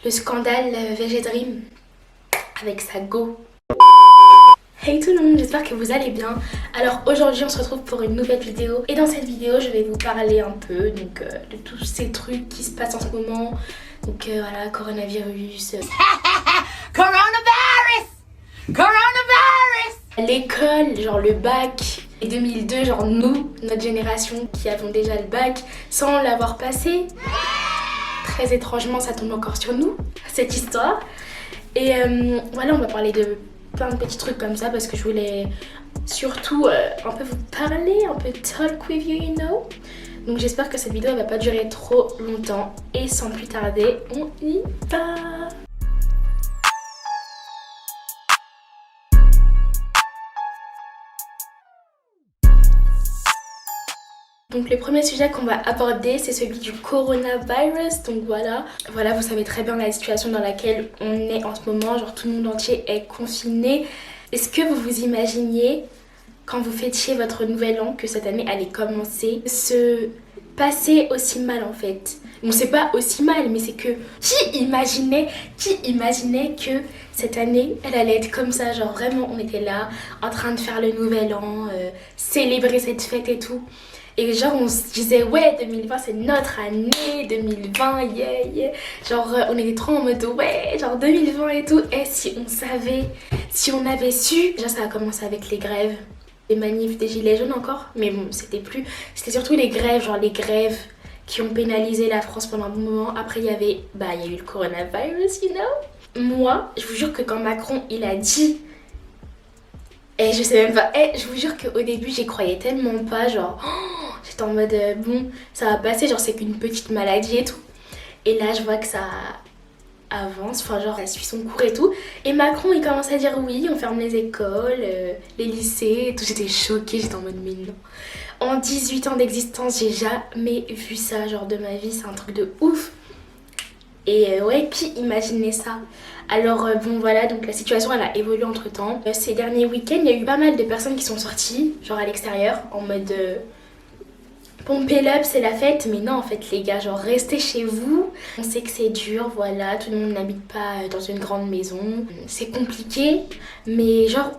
Le scandale VG Dream avec sa go. Hey tout le monde, j'espère que vous allez bien. Alors aujourd'hui on se retrouve pour une nouvelle vidéo et dans cette vidéo je vais vous parler un peu de tous ces trucs qui se passent en ce moment. Donc voilà, coronavirus. L'école, genre le bac. Et 2002, genre nous, notre génération qui avons déjà le bac sans l'avoir passé. Très étrangement ça tombe encore sur nous, cette histoire. Et voilà, on va parler de plein de petits trucs comme ça parce que je voulais surtout un peu vous parler, un peu talk with you, you know. Donc j'espère que cette vidéo elle va pas durer trop longtemps et sans plus tarder, on y va. Donc le premier sujet qu'on va aborder c'est celui du coronavirus. Donc voilà, vous savez très bien la situation dans laquelle on est en ce moment. Genre tout le monde entier est confiné. Est-ce que vous vous imaginiez quand vous fêtiez votre nouvel an que cette année allait commencer se passer aussi mal en fait? Bon, c'est pas aussi mal, mais c'est que qui imaginait que cette année elle allait être comme ça? Genre vraiment on était là en train de faire le nouvel an, célébrer cette fête et tout. Et genre on se disait ouais 2020 c'est notre année, 2020 yeah yeah. Genre on était trop en mode ouais genre 2020 et tout. Et si on savait, si on avait su. Déjà ça a commencé avec les grèves, les manifs des gilets jaunes encore. Mais bon c'était surtout les grèves, genre les grèves qui ont pénalisé la France pendant un bon moment. Après il y a eu le coronavirus, you know. Moi je vous jure que quand Macron il a dit, et je sais même pas, je vous jure qu'au début j'y croyais tellement pas, genre j'étais en mode bon ça va passer, genre c'est qu'une petite maladie et tout. Et là je vois que ça avance, enfin genre ça suit son cours et tout. Et Macron il commence à dire oui on ferme les écoles, les lycées et tout. J'étais choquée, j'étais en mode mais non. En 18 ans d'existence j'ai jamais vu ça, genre de ma vie, c'est un truc de ouf. Et ouais, qui imaginait ça? Alors bon voilà, donc la situation elle a évolué entre temps. Ces derniers week-ends, il y a eu pas mal de personnes qui sont sorties, genre à l'extérieur, en mode pompez up, c'est la fête. Mais non en fait les gars, genre restez chez vous. On sait que c'est dur, voilà, tout le monde n'habite pas dans une grande maison. C'est compliqué, mais genre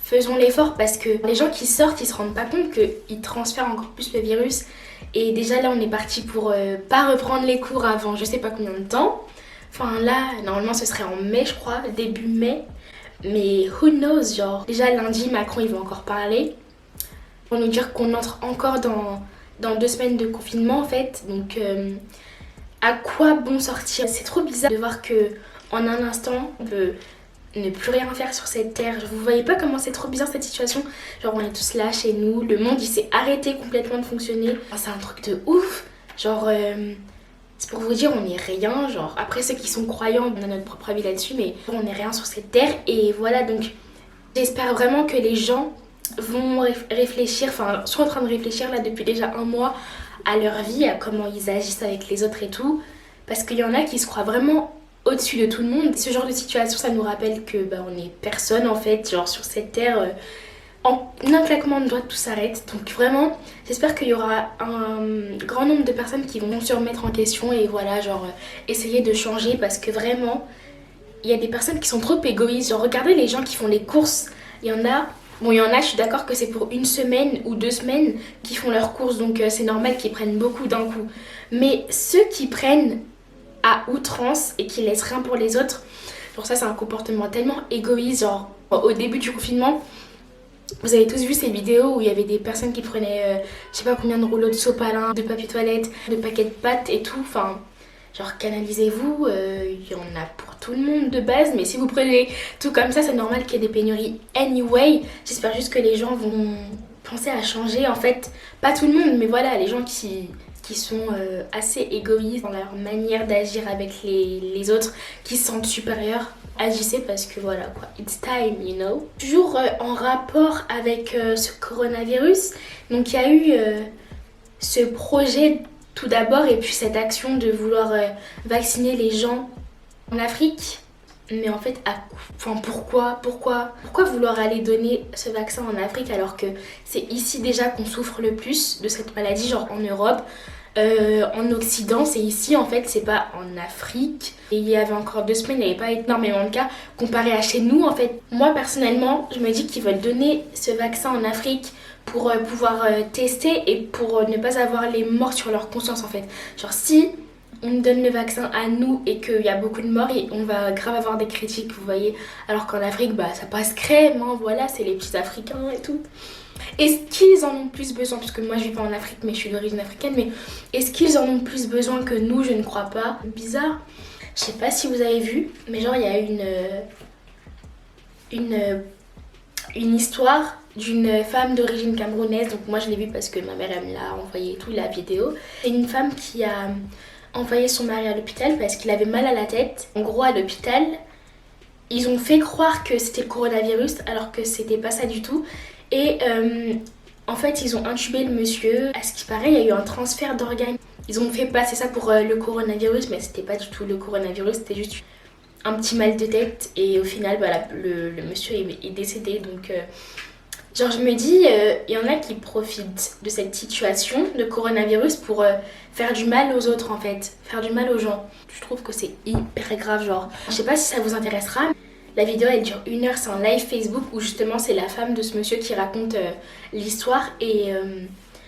faisons l'effort parce que les gens qui sortent, ils se rendent pas compte qu'ils transfèrent encore plus le virus. Et déjà là on est parti pour pas reprendre les cours avant je sais pas combien de temps. Enfin là normalement ce serait en mai je crois, début mai. Mais who knows, genre déjà lundi Macron il va encore parler pour nous dire qu'on entre encore dans 2 semaines de confinement en fait. Donc à quoi bon sortir? C'est trop bizarre de voir que en un instant on peut ne plus rien faire sur cette terre. Vous voyez pas comment c'est trop bizarre cette situation? Genre on est tous là chez nous, le monde il s'est arrêté complètement de fonctionner. Enfin, c'est un truc de ouf. Genre c'est pour vous dire on est rien. Genre après ceux qui sont croyants on a notre propre avis là-dessus, mais on est rien sur cette terre. Et voilà, donc j'espère vraiment que les gens vont réfléchir, enfin sont en train de réfléchir là depuis déjà un mois à leur vie, à comment ils agissent avec les autres et tout. Parce qu'il y en a qui se croient vraiment au-dessus de tout le monde. Ce genre de situation ça nous rappelle que on est personne en fait, genre sur cette terre, en un claquement de doigts tout s'arrête. Donc vraiment j'espère qu'il y aura un grand nombre de personnes qui vont se remettre en question et voilà genre essayer de changer, parce que vraiment il y a des personnes qui sont trop égoïstes. Genre regardez les gens qui font les courses, il y en a je suis d'accord que c'est pour 1 semaine ou 2 semaines qu'ils font leurs courses, donc c'est normal qu'ils prennent beaucoup d'un coup. Mais ceux qui prennent à outrance et qui laisse rien pour les autres, pour ça c'est un comportement tellement égoïste. Genre au début du confinement vous avez tous vu ces vidéos où il y avait des personnes qui prenaient je sais pas combien de rouleaux de sopalin, de papier toilette, de paquets de pâtes et tout. Enfin genre canalisez-vous, il y en a pour tout le monde de base, mais si vous prenez tout comme ça c'est normal qu'il y ait des pénuries anyway. J'espère juste que les gens vont penser à changer en fait, pas tout le monde mais voilà les gens qui sont assez égoïstes dans leur manière d'agir avec les autres, qui se sentent supérieurs. Agissez parce que voilà quoi, it's time, you know. Toujours en rapport avec ce coronavirus, donc il y a eu ce projet tout d'abord et puis cette action de vouloir vacciner les gens en Afrique. Mais en fait, pourquoi vouloir aller donner ce vaccin en Afrique alors que c'est ici déjà qu'on souffre le plus de cette maladie, genre en Europe. en Occident, c'est ici en fait, c'est pas en Afrique. Et il y avait encore 2 semaines, il n'y avait pas énormément de cas comparé à chez nous en fait. Moi personnellement, je me dis qu'ils veulent donner ce vaccin en Afrique pour pouvoir tester et pour ne pas avoir les morts sur leur conscience en fait. Genre si on nous donne le vaccin à nous et qu'il y a beaucoup de morts, et on va grave avoir des critiques, vous voyez. Alors qu'en Afrique, bah ça passe crème, hein, voilà, c'est les petits Africains et tout. Est-ce qu'ils en ont plus besoin, parce que moi je vis pas en Afrique mais je suis d'origine africaine, mais est-ce qu'ils en ont plus besoin que nous? Je ne crois pas. Bizarre. Je sais pas si vous avez vu, mais genre il y a une histoire d'une femme d'origine camerounaise. Donc moi je l'ai vue parce que ma mère elle me l'a envoyé et tout, la vidéo. C'est une femme qui a envoyé son mari à l'hôpital parce qu'il avait mal à la tête. En gros à l'hôpital, ils ont fait croire que c'était le coronavirus alors que c'était pas ça du tout. Et en fait ils ont intubé le monsieur. À ce qui paraît il y a eu un transfert d'organes. Ils ont fait passer ça pour le coronavirus, mais c'était pas du tout le coronavirus, c'était juste un petit mal de tête. Et au final bah, le monsieur est décédé. Donc genre je me dis, il y en a qui profitent de cette situation de coronavirus pour faire du mal aux autres en fait, faire du mal aux gens. Je trouve que c'est hyper grave, genre. Je sais pas si ça vous intéressera. La vidéo elle dure 1 heure, c'est un live Facebook où justement c'est la femme de ce monsieur qui raconte l'histoire et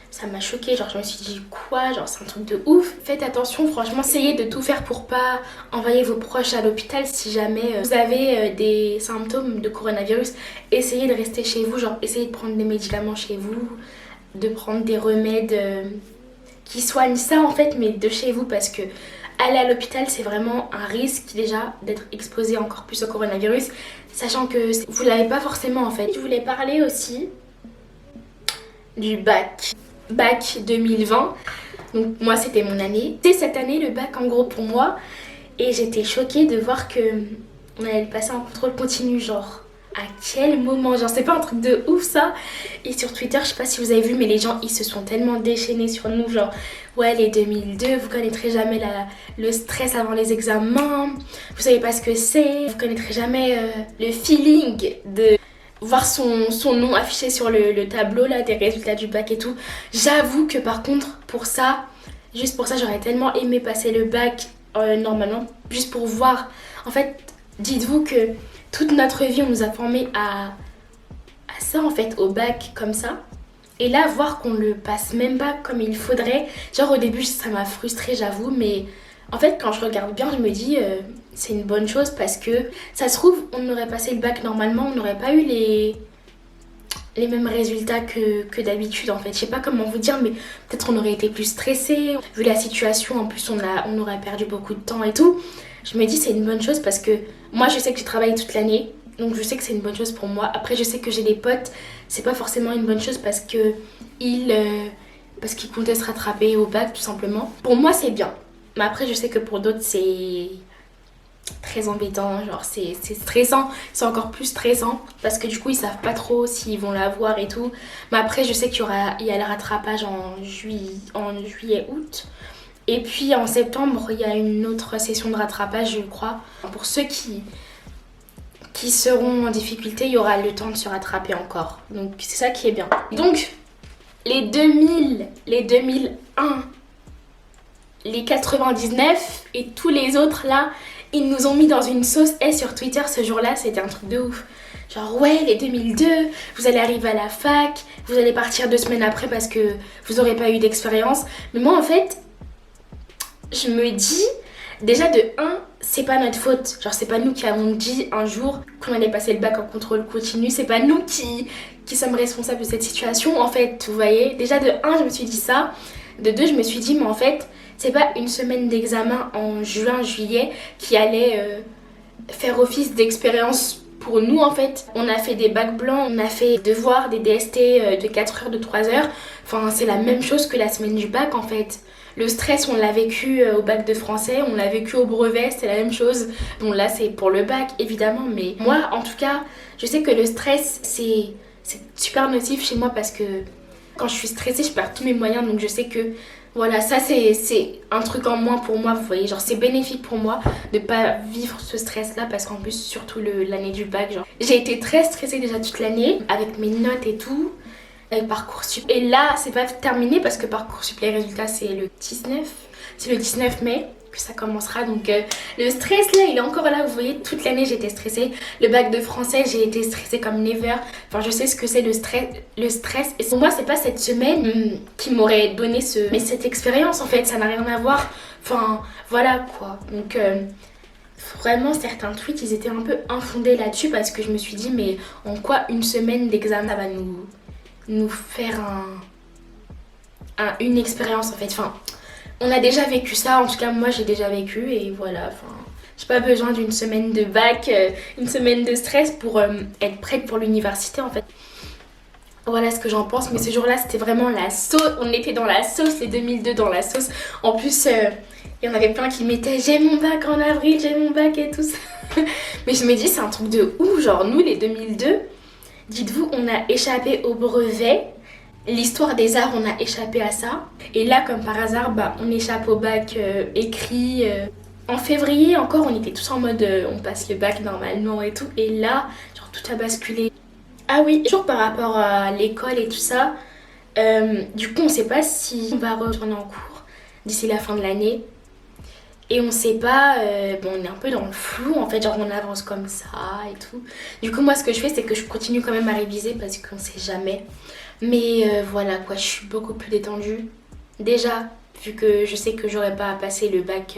ça m'a choquée, genre je me suis dit quoi, genre c'est un truc de ouf. Faites attention, franchement, essayez de tout faire pour pas envoyer vos proches à l'hôpital si jamais vous avez des symptômes de coronavirus. Essayez de rester chez vous, genre essayez de prendre des médicaments chez vous, de prendre des remèdes qui soignent ça en fait, mais de chez vous parce que aller à l'hôpital c'est vraiment un risque déjà d'être exposé encore plus au coronavirus, sachant que vous l'avez pas forcément en fait. Je voulais parler aussi du bac 2020. Donc moi c'était mon année. C'est cette année le bac en gros pour moi et j'étais choquée de voir que on allait le passer en contrôle continu, genre à quel moment, genre c'est pas un truc de ouf ça. Et sur Twitter je sais pas si vous avez vu mais les gens ils se sont tellement déchaînés sur nous, genre ouais les 2002 vous connaîtrez jamais le stress avant les examens, vous savez pas ce que c'est, vous connaîtrez jamais le feeling de voir son nom affiché sur le tableau là des résultats du bac et tout. J'avoue que par contre pour ça, juste pour ça j'aurais tellement aimé passer le bac normalement, juste pour voir. En fait dites-vous que toute notre vie on nous a formés à ça en fait, au bac comme ça. Et là voir qu'on le passe même pas comme il faudrait, genre au début ça m'a frustrée j'avoue, mais en fait quand je regarde bien je me dis c'est une bonne chose parce que ça se trouve on aurait passé le bac normalement, on n'aurait pas eu les mêmes résultats que d'habitude en fait. Je sais pas comment vous dire mais peut-être on aurait été plus stressé, vu la situation en plus on aurait perdu beaucoup de temps et tout. Je me dis c'est une bonne chose parce que moi je sais que j'ai travaillé toute l'année, donc je sais que c'est une bonne chose pour moi. Après je sais que j'ai des potes, c'est pas forcément une bonne chose parce que parce qu'ils comptaient se rattraper au bac tout simplement. Pour moi c'est bien, mais après je sais que pour d'autres c'est très embêtant, genre c'est stressant, c'est encore plus stressant parce que du coup ils savent pas trop s'ils vont l'avoir et tout. Mais après je sais qu'il y a le rattrapage en juillet, août. Et puis en septembre, il y a une autre session de rattrapage, je crois. Pour ceux qui seront en difficulté, il y aura le temps de se rattraper encore. Donc c'est ça qui est bien. Donc les 2000, les 2001, les 99 et tous les autres là, ils nous ont mis dans une sauce. Et sur Twitter ce jour-là, c'était un truc de ouf. Genre ouais, les 2002, vous allez arriver à la fac, vous allez partir 2 semaines après parce que vous n'aurez pas eu d'expérience. Mais moi en fait, je me dis, déjà de 1, c'est pas notre faute. Genre c'est pas nous qui avons dit un jour qu'on allait passer le bac en contrôle continu. C'est pas nous qui sommes responsables de cette situation en fait, vous voyez. Déjà de 1, je me suis dit ça. De 2, je me suis dit, mais en fait, c'est pas une semaine d'examen en juin, juillet qui allait faire office d'expérience pour nous en fait. On a fait des bacs blancs, on a fait des devoirs, des DST de 4 heures, de 3 heures. Enfin c'est la même chose que la semaine du bac en fait. Le stress on l'a vécu au bac de français, on l'a vécu au brevet, c'est la même chose. Bon là c'est pour le bac évidemment, mais moi en tout cas je sais que le stress c'est super nocif chez moi parce que quand je suis stressée je perds tous mes moyens, donc je sais que voilà, ça c'est un truc en moins pour moi, vous voyez, genre c'est bénéfique pour moi de pas vivre ce stress là parce qu'en plus surtout l'année du bac, genre j'ai été très stressée déjà toute l'année avec mes notes et tout. avec Parcoursup. Et là, c'est pas terminé parce que Parcoursup, les résultats, c'est le 19. C'est le 19 mai que ça commencera. Donc le stress là, il est encore là. Vous voyez, toute l'année, j'étais stressée. Le bac de français, j'ai été stressée comme never. Enfin, je sais ce que c'est le stress. Et pour moi, c'est pas cette semaine qui m'aurait donné mais cette expérience, en fait, ça n'a rien à voir. Enfin, voilà quoi. Donc vraiment, certains tweets, ils étaient un peu infondés là-dessus parce que je me suis dit, mais en quoi une semaine d'examen, ça va nous faire une expérience en fait. Enfin, on a déjà vécu ça, en tout cas moi j'ai déjà vécu et voilà. Enfin, j'ai pas besoin d'une semaine de bac, une semaine de stress pour être prête pour l'université en fait. Voilà ce que j'en pense, mais ce jour-là c'était vraiment la sauce, on était dans la sauce, les 2002 dans la sauce. En plus, il y en avait plein qui mettaient j'ai mon bac en avril, j'ai mon bac et tout ça. Mais je me dis c'est un truc de ouf, genre nous les 2002, dites-vous on a échappé au brevet. L'histoire des arts, on a échappé à ça. Et là, comme par hasard, on échappe au bac écrit. En février encore, on était tous en mode on passe le bac normalement et tout. Et là, genre tout a basculé. Ah oui, toujours par rapport à l'école et tout ça. Du coup, on sait pas si on va retourner en cours d'ici la fin de l'année. Et on sait pas, on est un peu dans le flou en fait, genre on avance comme ça et tout. Du coup, moi, ce que je fais, c'est que je continue quand même à réviser parce qu'on sait jamais. Mais voilà quoi, je suis beaucoup plus détendue. Déjà, vu que je sais que j'aurais pas à passer le bac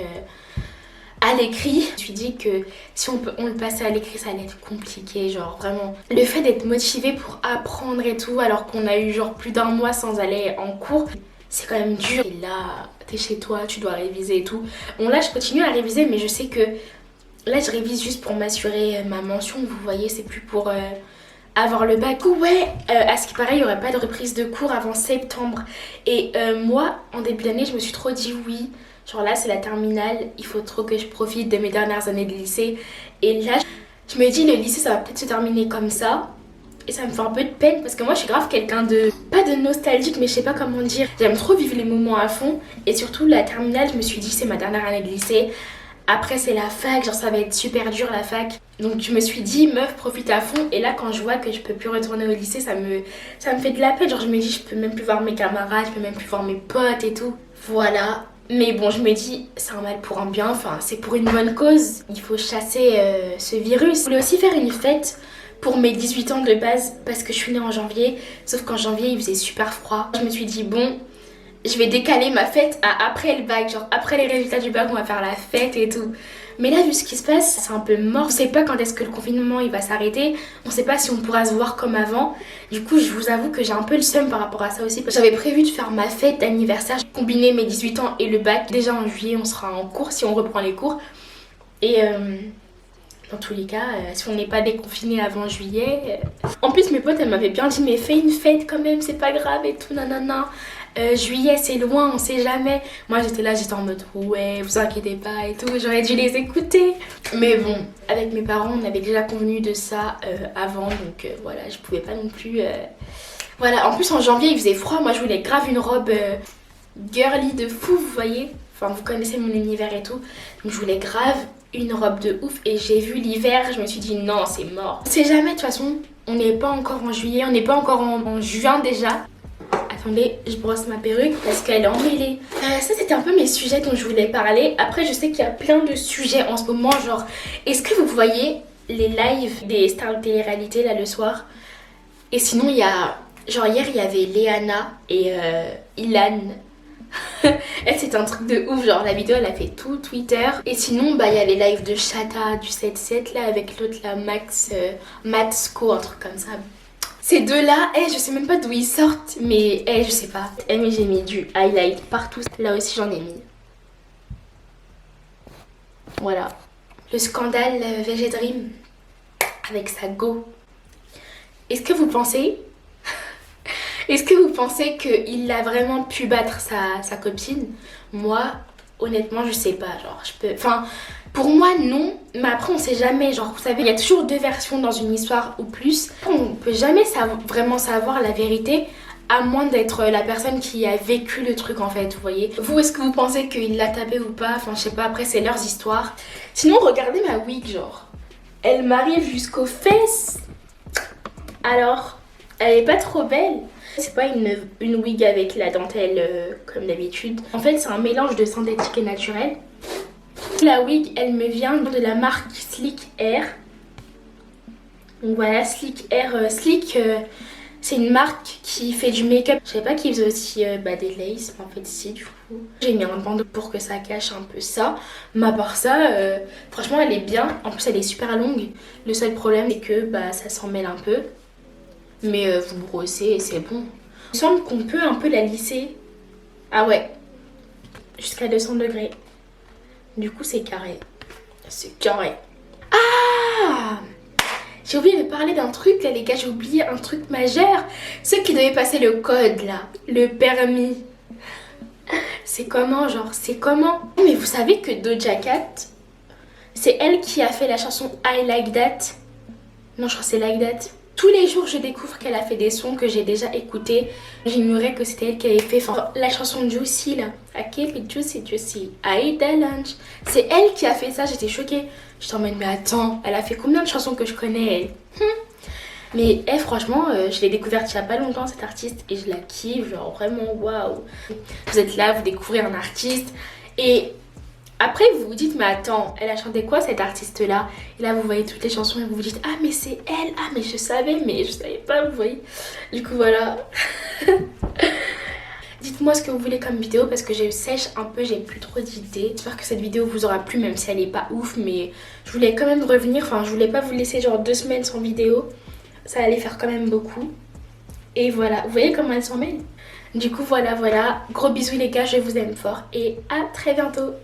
à l'écrit, je me suis dit que si on le passait à l'écrit, ça allait être compliqué. Genre vraiment, le fait d'être motivé pour apprendre et tout, alors qu'on a eu genre plus d'un mois sans aller en cours, c'est quand même dur. Et là, t'es chez toi, tu dois réviser et tout. Bon là, je continue à réviser, mais je sais que là, je révise juste pour m'assurer ma mention. Vous voyez, c'est plus pour avoir le bac. Ouais, à ce qui paraît, il n'y aurait pas de reprise de cours avant septembre. Et moi, en début d'année, je me suis trop dit oui. Genre là, c'est la terminale, il faut trop que je profite de mes dernières années de lycée. Et là, je me dis, le lycée, ça va peut-être se terminer comme ça. Et ça me fait un peu de peine parce que moi, je suis grave quelqu'un de... pas de nostalgique, mais je sais pas comment dire. J'aime trop vivre les moments à fond. Et surtout, la terminale, je me suis dit, c'est ma dernière année de lycée. Après, c'est la fac, genre ça va être super dur la fac. Donc je me suis dit, meuf, profite à fond. Et là, quand je vois que je peux plus retourner au lycée, ça me fait de la peine. Genre je me dis, je peux même plus voir mes camarades, je peux même plus voir mes potes et tout. Voilà. Mais bon, je me dis, c'est un mal pour un bien, enfin, c'est pour une bonne cause. Il faut chasser ce virus. Je voulais aussi faire une fête pour mes 18 ans de base, parce que je suis née en janvier. Sauf qu'en janvier, il faisait super froid. Je me suis dit, bon, je vais décaler ma fête à après le bac. Genre, après les résultats du bac, on va faire la fête et tout. Mais là, vu ce qui se passe, c'est un peu mort. On sait pas quand est-ce que le confinement il va s'arrêter. On sait pas si on pourra se voir comme avant. Du coup, je vous avoue que j'ai un peu le seum par rapport à ça aussi. J'avais prévu de faire ma fête d'anniversaire, combiner mes 18 ans et le bac. Déjà en juillet, on sera en cours si on reprend les cours. Et dans tous les cas, si on n'est pas déconfiné avant juillet... En plus, mes potes, elles m'avaient bien dit, mais fais une fête quand même, c'est pas grave et tout, nanana. Juillet c'est loin, on sait jamais. Moi j'étais en mode ouais, vous inquiétez pas et tout, j'aurais dû les écouter. Mais bon, avec mes parents on avait déjà convenu de ça avant, donc voilà, je pouvais pas non plus... Voilà, en plus en janvier il faisait froid, moi je voulais grave une robe girly de fou, vous voyez. Enfin vous connaissez mon univers et tout, donc je voulais grave une robe de ouf et j'ai vu l'hiver, je me suis dit non c'est mort. On sait jamais de toute façon, on n'est pas encore en juillet, on n'est pas encore en juin déjà. Attendez, je brosse ma perruque parce qu'elle est emmêlée. Ça c'était un peu mes sujets dont je voulais parler. Après je sais qu'il y a plein de sujets en ce moment, genre est-ce que vous voyez les lives des stars de télé-réalité là le soir? Et sinon il y a, genre hier il y avait Léana et Ilan. Elle c'est un truc de ouf, genre la vidéo elle a fait tout Twitter. Et sinon il y a les lives de Chata du 7-7 là avec l'autre là Matsco, un truc comme ça. Ces deux-là, je sais même pas d'où ils sortent, mais je sais pas. Mais j'ai mis du highlight partout. Là aussi, j'en ai mis. Voilà. Le scandale VG Dream avec sa go. Est-ce que vous pensez qu'il a vraiment pu battre sa copine? Moi, honnêtement, je sais pas. Genre, Enfin, pour moi, non. Mais après, on sait jamais. Genre, vous savez, il y a toujours deux versions dans une histoire ou plus. On peut jamais vraiment savoir la vérité, à moins d'être la personne qui a vécu le truc, en fait, vous voyez. Vous, est-ce que vous pensez qu'il l'a tapé ou pas? Enfin, je sais pas. Après, c'est leurs histoires. Sinon, regardez ma wig, genre. Elle m'arrive jusqu'aux fesses. Alors, Elle est pas trop belle. C'est pas une wig avec la dentelle comme d'habitude. En fait, c'est un mélange de synthétique et naturel. La wig, elle me vient de la marque Sleek Air. Donc voilà, Sleek Air. C'est une marque qui fait du make-up. Je savais pas qu'ils faisaient aussi des laces. En fait, si, du coup. J'ai mis un bandeau pour que ça cache un peu ça. Mais à part ça, franchement, elle est bien. En plus, elle est super longue. Le seul problème, c'est que ça s'en mêle un peu. Mais vous brossez et c'est bon. Il me semble qu'on peut un peu la lisser. Ah ouais. Jusqu'à 200 degrés. Du coup, c'est carré. C'est carré. Ah! J'ai oublié de parler d'un truc là les gars, j'ai oublié un truc majeur. Ceux qui devaient passer le code là, le permis. C'est comment genre, c'est comment? Mais vous savez que Doja Cat, c'est elle qui a fait la chanson I Like That. Non, je crois que c'est Like That. Tous les jours, je découvre qu'elle a fait des sons que j'ai déjà écoutés. J'ignorais que c'était elle qui avait fait la chanson Juicy là. I keep it juicy, juicy. I eat the lunch. C'est elle qui a fait ça, j'étais choquée. Je t'emmène, mais attends, elle a fait combien de chansons que je connais elle? Mais elle, franchement, je l'ai découverte il n'y a pas longtemps cette artiste et je la kiffe, genre vraiment waouh. Vous êtes là, vous découvrez un artiste et après vous vous dites mais attends, elle a chanté quoi cette artiste là? Et là vous voyez toutes les chansons et vous vous dites ah mais c'est elle, ah mais je savais pas, vous voyez. Du coup voilà. Dites-moi ce que vous voulez comme vidéo parce que je sèche un peu, j'ai plus trop d'idées. J'espère que cette vidéo vous aura plu même si elle est pas ouf, mais je voulais quand même revenir, enfin je voulais pas vous laisser genre 2 semaines sans vidéo. Ça allait faire quand même beaucoup. Et voilà, vous voyez comment elle s'en mêle? Du coup voilà, gros bisous les gars, je vous aime fort et à très bientôt.